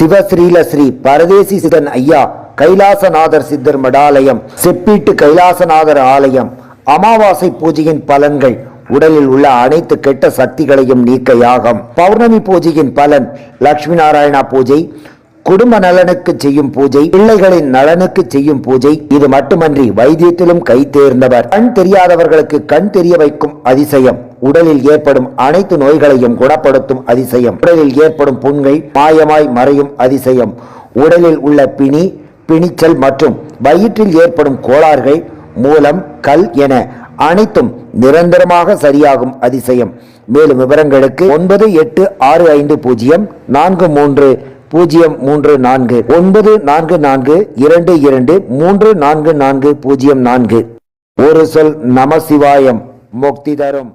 சிவஸ்ரீல ஸ்ரீ பரதேசி சிதன் ஐயா கைலாசநாதர் சித்தர் மடாலயம், செப்பீட்டு கைலாசநாதர் ஆலயம். அமாவாசை பூஜையின் பலன்கள். உடலில் உள்ள அனைத்து கெட்ட சக்திகளையும் நீக்க யாகம். பௌர்ணமி பூஜையின் பலன். லட்சுமி நாராயணா பூஜை குடும்ப நலனுக்கு செய்யும் பூஜை, பிள்ளைகளின் நலனுக்கு செய்யும் பூஜை. இது மட்டுமன்றி வைத்தியத்திலும் கை தேர்ந்தவர். கண் தெரியாதவர்களுக்கு கண் தெரிய வைக்கும் அதிசயம். உடலில் ஏற்படும் அனைத்து நோய்களையும் குணப்படுத்தும் அதிசயம். உடலில் ஏற்படும் புண்கள் மாயமாய் மறையும் அதிசயம். உடலில் உள்ள பிணிச்சல் மற்றும் வயிற்றில் ஏற்படும் கோளாறுகள், மூலம், கல் என அனைத்தும் நிரந்தரமாக சரியாகும் அதிசயம். மேலும் விவரங்களுக்கு 9865043034 944223404. ஒரு சொல் நம சிவாயம் முக்தி தரும்.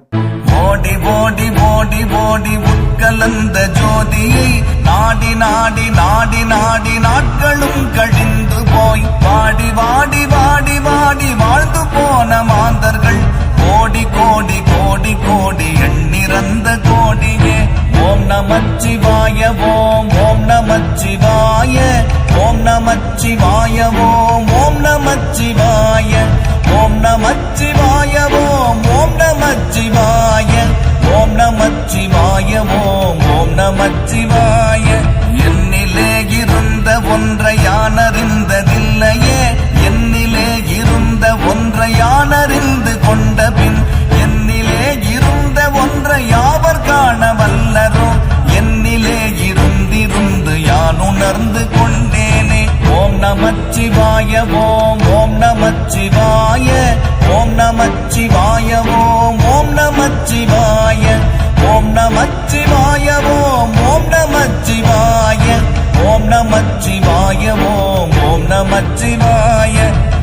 ஓடி ஓடி ஓடி ஓடி உட்கலந்த ஜோதியை நாடி நாடி நாடி நாடி நாட்களும் கழிந்து போய் வாடி வாடி வாடி வாடி வாழ்ந்து போன மாந்தர்கள் கோடி கோடி கோடி கோடி எண்ணிறந்த கோடியே. ஓம் நமச்சிவாய ஓம் ஓம் நமச்சிவாய ஓம் நமச்சிவாய ஓம் ஓம் நமச்சிவாய ஓம் நமச்சிவாய ஓம் ஓம் நமச்சிவாய ஓம் நமச்சிவாய ஓம் ஓம் நமச்சிவாய. என்னிலே இருந்த ஒன்றை யானறிந்ததில்லையே, என்னிலே இருந்த ஒன்றை யானறிந்து கொண்ட பின் என்னிலே இருந்த ஒன்றை யாவர் காண வல்லரோ. என்னிலே இருந்திருந்து யான் உணர்ந்து கொண்டேனே. ஓம் நமச்சிவாய ஓம் ஓம் நமச்சிவாய ஓம் நமச்சிவாய ஓம் ஓம் நமச்சிவாய ஓம் நமச்சிவாய ஓம் ஓம் நமச்சிவாய ஓம் நமச்சிவாய ஓம் ஓம் நமச்சிவாய.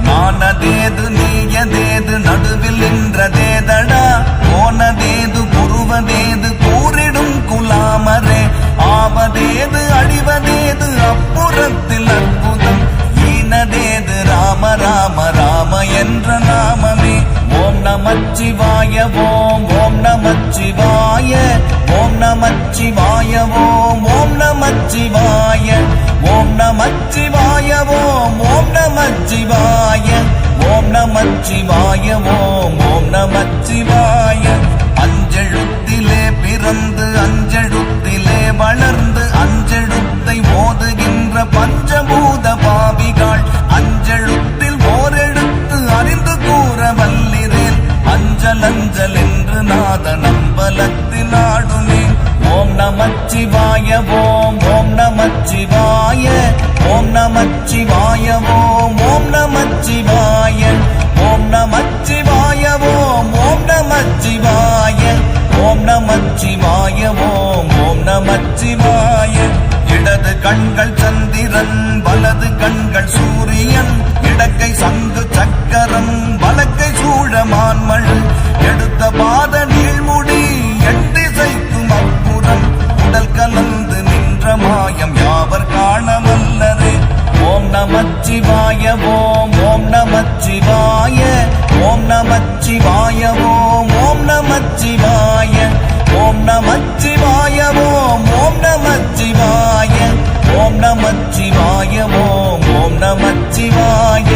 நானதேது நீயதேது நடுவில் நின்றதேதடா, போனதேது புருவதேது கூறிடும் குலாமரே. ஆவதேது அடிவதேது அப்புறத்தில் அற்புதம், ஈனதேது ராம ராம ராம என்ற நாமமே. ஓம் நமச்சிவாய ஓம் ஓம் நமச்சிவாய ஓம் நமச்சிவாய ஓம் ஓம் நமச்சிவாய ஓம் நமச்சிவாய ஓம் ஓம் நமச்சிவாய ஓம் நமச்சிவாய ஓம் ஓம் நமச்சிவாய. அஞ்செழுத்திலே பிறந்து அஞ்செழுத்திலே வளர்ந்து அஞ்செழுத்தை ஓதுகின்ற பஞ்சபூத பாவிகள் அஞ்செழுத்தில் ஓரெழுத்து அறிந்து கூற வல்லிரேன். அஞ்சல் அஞ்சல் என்று நாத நம்பலத்தில் ஆடுமே. ஓம் நமச்சிவாய ஓம் ஓம் நமச்சிவாய ஓம் நமச்சிவாய ஓம் ஓம் நமச்சிவாய ஓம் நமச்சிவாய ஓம் ஓம் நமச்சிவாய ஓம் நமச்சிவாய ஓம் ஓம் நமச்சிவாய. இடது கண்கள் சந்திரன், வலது கண்கள் சூரியன், இடக்கை சங்கு சக்கரம், வலக்கை சூழமான்மழு, எடுத்த பாத நீழ்முடி எண்டிசைக்கும் அப்புறம், உடல் கலந்து நின்ற மாயம் யாவர் காண வல்லரே. ஓம் நமச்சிவாய ஓம் ஓம் நமச்சிவாய ஓம் நமச்சிவாய ஓம் ஓம் நமச்சிவாய ஓம் நமச்சிவாய ஓம் ஓம் நமச்சிவாய ஓம் நமச்சிவாய ஓம் ஓம் நமச்சிவாய.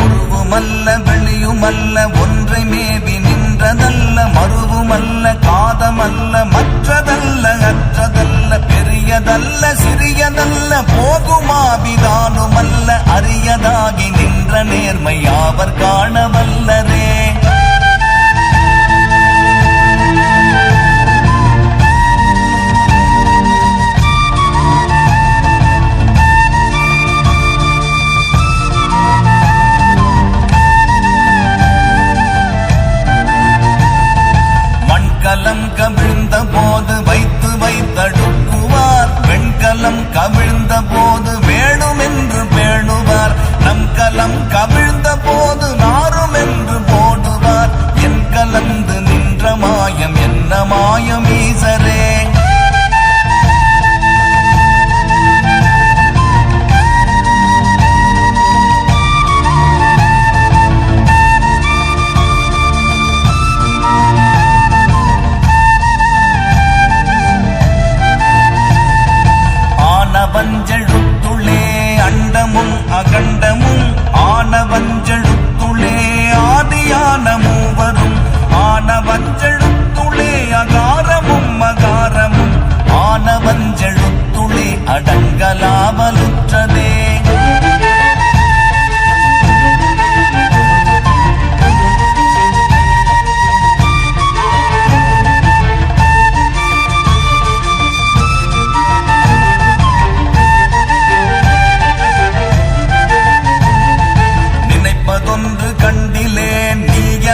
உருவுமல்ல வெளியுமல்ல ஒன்றை மேவி நின்றதல்ல, மருவுமல்ல காதமல்ல மற்றதல்ல அற்றதல்ல, பெரியதல்ல சிறியதல்ல போகுமாவிதானுமல்ல, அரியதாகி நின்ற நேர்மை யாவர் காண வல்லரே. கலம் கவிழ்ந்த போது வைத்து வைத்தடுக்குவார், வெண்கலம் கவிழ்ந்த போது வேணும் என்று பேணுவார், நம் கலம் கவிழ்ந்த போது நாரும் என்று போடுவார்.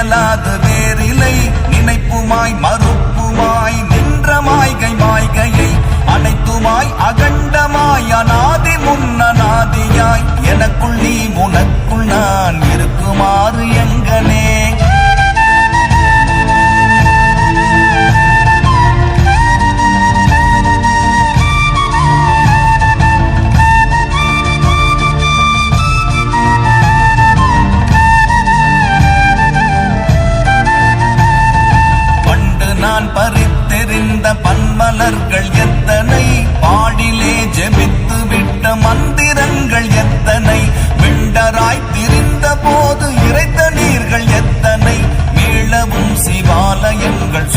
நிழலாது வேறிலை நினைப்புமாய் மறுப்புமாய் நின்ற மாய்கை மாய்கையை அனைத்துமாய் அகண்டமாய் அநாதி முன்னநாதியாய் எனக்குள் நீ உனக்குள் நான் இருக்குமாறு எங்கனே நான் பறித்தெறிந்த பன்மலர்கள் எத்தனை பாடிலே ஜெபித்து விட்ட மந்திரங்கள் எத்தனை விண்டராய் திரிந்த போது இறைத்த நீர்கள் எத்தனை மீளவும் சிவாலயங்கள்